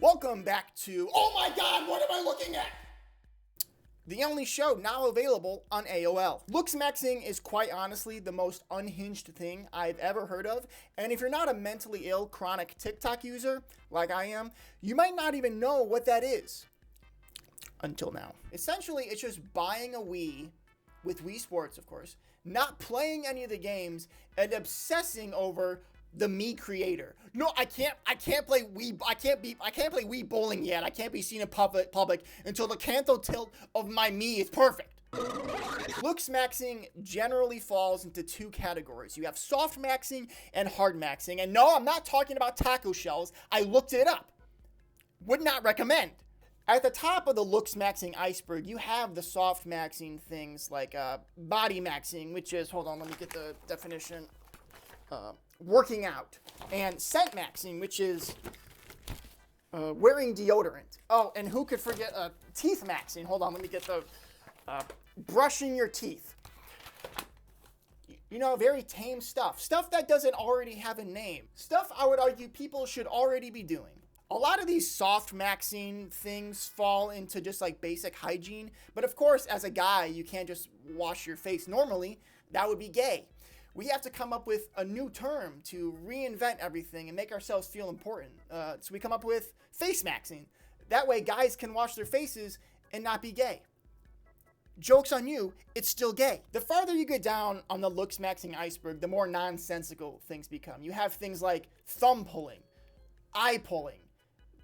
Welcome back to, oh my god, what am I looking at? The only show now available on AOL. Looksmaxing is quite honestly the most unhinged thing I've ever heard of, and if you're not a mentally ill chronic TikTok user, like I am, you might not even know what that is. Until now. Essentially, it's just buying a Wii, with Wii Sports of course, not playing any of the games, and obsessing over the Mii creator. No, I can't play Wii. I can't play Wii bowling yet. I can't be seen in public until the canto tilt of my Mii is perfect. Looksmaxing generally falls into two categories. You have softmaxing and hardmaxing. And no, I'm not talking about taco shells. I looked it up. Would not recommend. At the top of the looksmaxing iceberg, you have the softmaxing things like body maxing, which is, hold on, let me get the definition. Working out, and scent maxing, which is wearing deodorant. Oh, and who could forget teeth maxing? Hold on, let me get the brushing your teeth. You know, very tame stuff. Stuff that doesn't already have a name. Stuff I would argue people should already be doing. A lot of these soft maxing things fall into just like basic hygiene, but of course, as a guy, you can't just wash your face normally. That would be gay. We have to come up with a new term to reinvent everything and make ourselves feel important. So we come up with face maxing. That way guys can wash their faces and not be gay. Joke's on you, it's still gay. The farther you get down on the looks maxing iceberg, the more nonsensical things become. You have things like thumb pulling, eye pulling,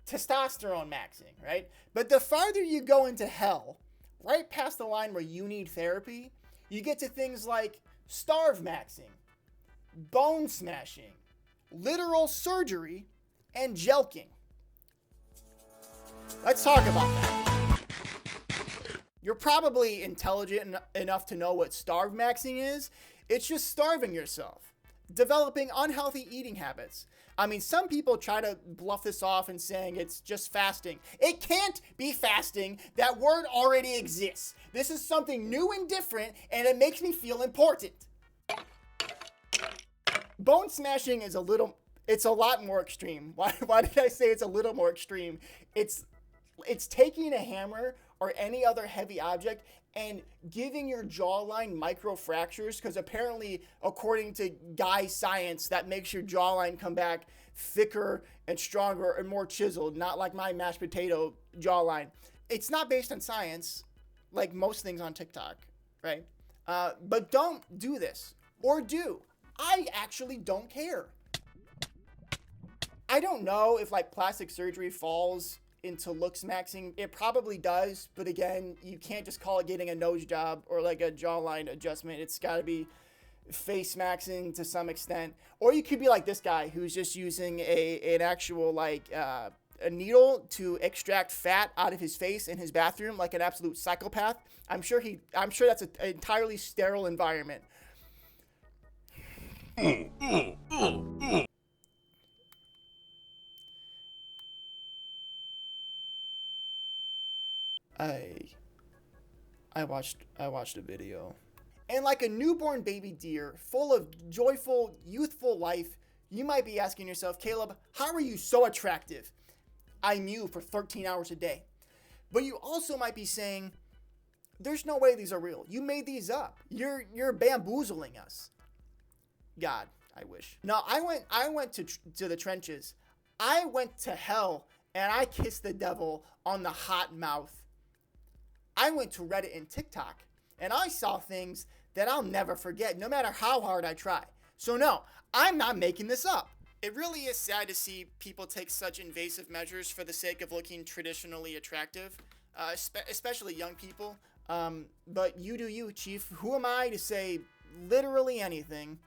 testosterone maxing, right? But the farther you go into hell, right past the line where you need therapy, you get to things like starve maxing, bone smashing, literal surgery, and jelking. Let's talk about that. You're probably intelligent enough to know what starve maxing is. It's just starving yourself, developing unhealthy eating habits. I mean, some people try to bluff this off and saying it's just fasting. It can't be fasting. That word already exists. This is something new and different, and it makes me feel important. Bone smashing is it's a lot more extreme. Why did I say it's a little more extreme? It's taking a hammer or any other heavy object and giving your jawline micro fractures, because apparently, according to guy science, that makes your jawline come back thicker and stronger and more chiseled, not like my mashed potato jawline. It's not based on science, like most things on TikTok, right? But don't do this, or do. I actually don't care. I don't know if like plastic surgery falls into looks maxing. It probably does, but again, you can't just call it getting a nose job or like a jawline adjustment. It's got to be face maxing to some extent. Or you could be like this guy who's just using an actual like a needle to extract fat out of his face in his bathroom like an absolute psychopath. I'm sure that's an entirely sterile environment. I watched a video. And like a newborn baby deer, full of joyful, youthful life, you might be asking yourself, Caleb, how are you so attractive? I mew for 13 hours a day. But you also might be saying, there's no way these are real. You made these up. You're bamboozling us. God, I wish. No, I went to the trenches. I went to hell and I kissed the devil on the hot mouth. I went to Reddit and TikTok and I saw things that I'll never forget, no matter how hard I try. So no, I'm not making this up. It really is sad to see people take such invasive measures for the sake of looking traditionally attractive, especially young people. But you do you, Chief. Who am I to say literally anything?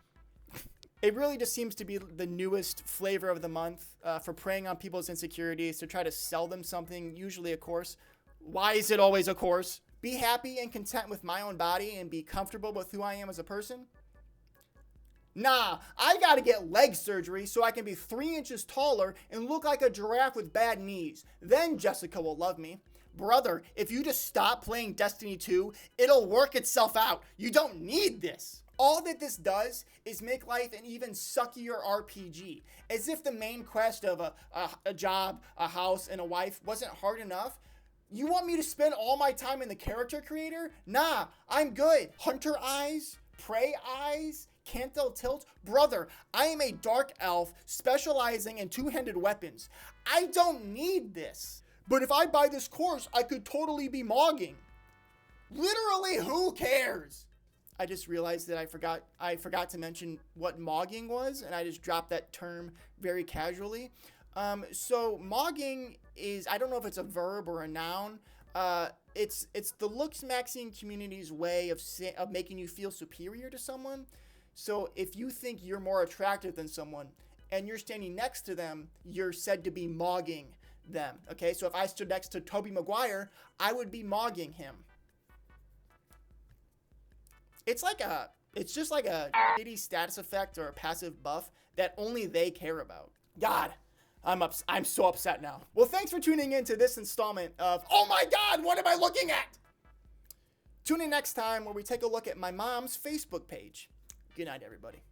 It really just seems to be the newest flavor of the month for preying on people's insecurities to try to sell them something, usually a course. Why is it always a course? Be happy and content with my own body and be comfortable with who I am as a person? Nah, I gotta get leg surgery so I can be 3 inches taller and look like a giraffe with bad knees. Then Jessica will love me. Brother, if you just stop playing Destiny 2, it'll work itself out. You don't need this. All that this does is make life an even suckier RPG. As if the main quest of a job, a house, and a wife wasn't hard enough. You want me to spend all my time in the character creator? Nah, I'm good. Hunter eyes, prey eyes, Canthel tilt. Brother, I am a dark elf specializing in two-handed weapons. I don't need this. But if I buy this course, I could totally be mogging. Literally, who cares? I just realized that I forgot to mention what mogging was, and I just dropped that term very casually. So mogging is, I don't know if it's a verb or a noun. It's the looksmaxing community's way of making you feel superior to someone. So if you think you're more attractive than someone and you're standing next to them, you're said to be mogging them. Okay, so if I stood next to Tobey Maguire, I would be mogging him. It's just like a shitty status effect or a passive buff that only they care about. God, I'm so upset now. Well, thanks for tuning in to this installment of, oh my God, what am I looking at? Tune in next time where we take a look at my mom's Facebook page. Good night, everybody.